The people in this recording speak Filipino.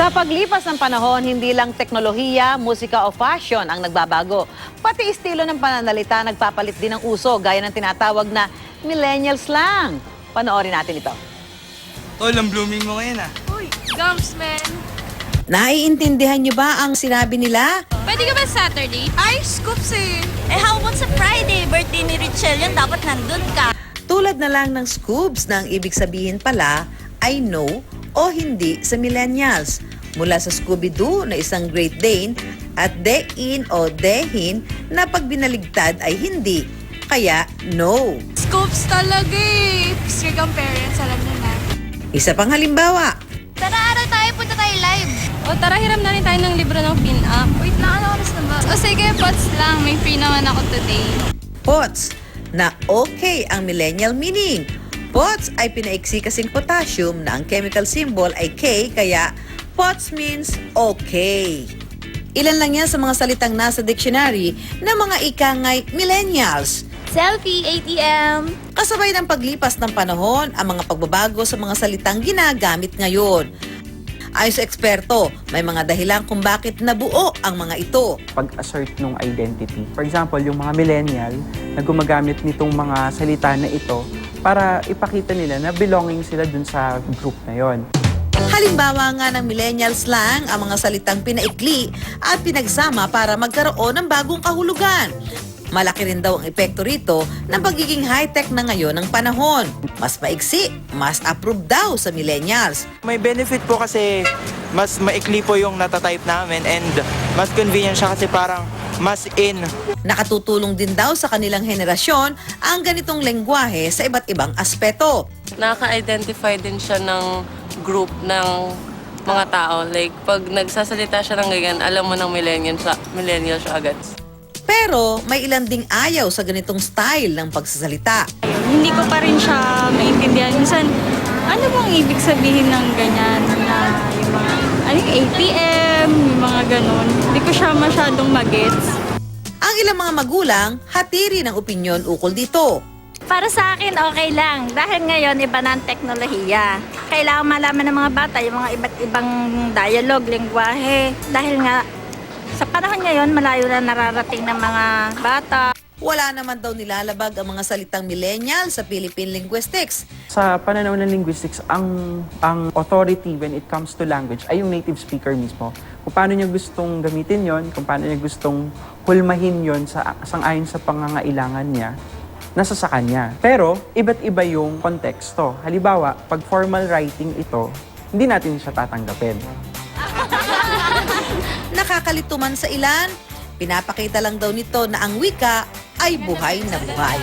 Sa paglipas ng panahon, hindi lang teknolohiya, musika o fashion ang nagbabago. Pati estilo ng pananalita nagpapalit din ng uso, gaya ng tinatawag na millennial slang. Panoorin natin ito. Tol, ang blooming mo ngayon ah. Uy, gums, man. Naiintindihan niyo ba ang sinabi nila? Pwede ka ba Saturday? Ay, scoops eh. How about sa Friday? Birthday ni Richelle yun, dapat nandun ka. Tulad na lang ng scoops na ang ibig sabihin pala ay no o hindi sa millennials. Mula sa Scooby-Doo na isang Great Dane at Dein o Dehin na pag binaligtad ay hindi. Kaya no. Scoops talaga eh. Strict ang parents, alam nyo na. Isa pang halimbawa, Tara, aral tayo, punta tayo live. O tara, hiram na rin tayo ng libro ng pin-up. Wait lang, ano oras na ba? O sige, pots lang. May free naman ako today. POTS na okay ang millennial meaning. POTS ay pinaiksi kasing potassium na ang chemical symbol ay K, kaya POTS means okay. Ilan lang yan sa mga salitang nasa dictionary ng mga ikangay millennials. Selfie, ATM. Kasabay ng paglipas ng panahon, ang mga pagbabago sa mga salitang ginagamit ngayon. Ayon sa eksperto, may mga dahilan kung bakit nabuo ang mga ito. Pag-assert ng identity. For example, yung mga millennial na gumagamit nitong mga salita na ito para ipakita nila na belonging sila dun sa group na yon. Halimbawa nga ng millennial slang ang mga salitang pinaikli at pinagsama para magkaroon ng bagong kahulugan. Malaki rin daw ang epekto rito ng pagiging high-tech na ngayon ng panahon. Mas maiksi, mas approved daw sa millennials. May benefit po kasi mas maikli po yung natatype namin and mas convenient siya kasi parang mas in. Nakatutulong din daw sa kanilang henerasyon ang ganitong lengguwahe sa iba't ibang aspeto. Nakaka-identify din siya ng group ng mga tao. Like, pag nagsasalita siya ng ganyan, alam mo ng millennial siya agad. Pero may ilan ding ayaw sa ganitong style ng pagsasalita. Hindi ko pa rin siya maintindihan. Minsan, ano bang ibig sabihin ng ganyan na yung mga, yung ATM, yung mga ganun. Hindi ko siya masyadong magets. Ang ilang mga magulang, hatiri ng opinyon ukol dito. Para sa akin, okay lang. Dahil ngayon, iba na ang teknolohiya. Kailangan malaman ng mga bata yung mga iba't ibang dialogue, lengguwahe. Dahil nga, sa panahon ngayon, malayo na nararating ng mga bata. Wala naman daw nilalabag ang mga salitang millennial sa Philippine linguistics. Sa pananaw ng linguistics, ang authority when it comes to language ay yung native speaker mismo. Kung paano niya gustong gamitin yon, kung paano niya gustong hulmahin yon sang-ayon sa pangangailangan niya, nasa sa kanya. Pero, iba't iba yung konteksto. Halimbawa, pag formal writing ito, hindi natin siya tatanggapin. Nakakalito man sa ilan, pinapakita lang daw nito na ang wika ay buhay na buhay.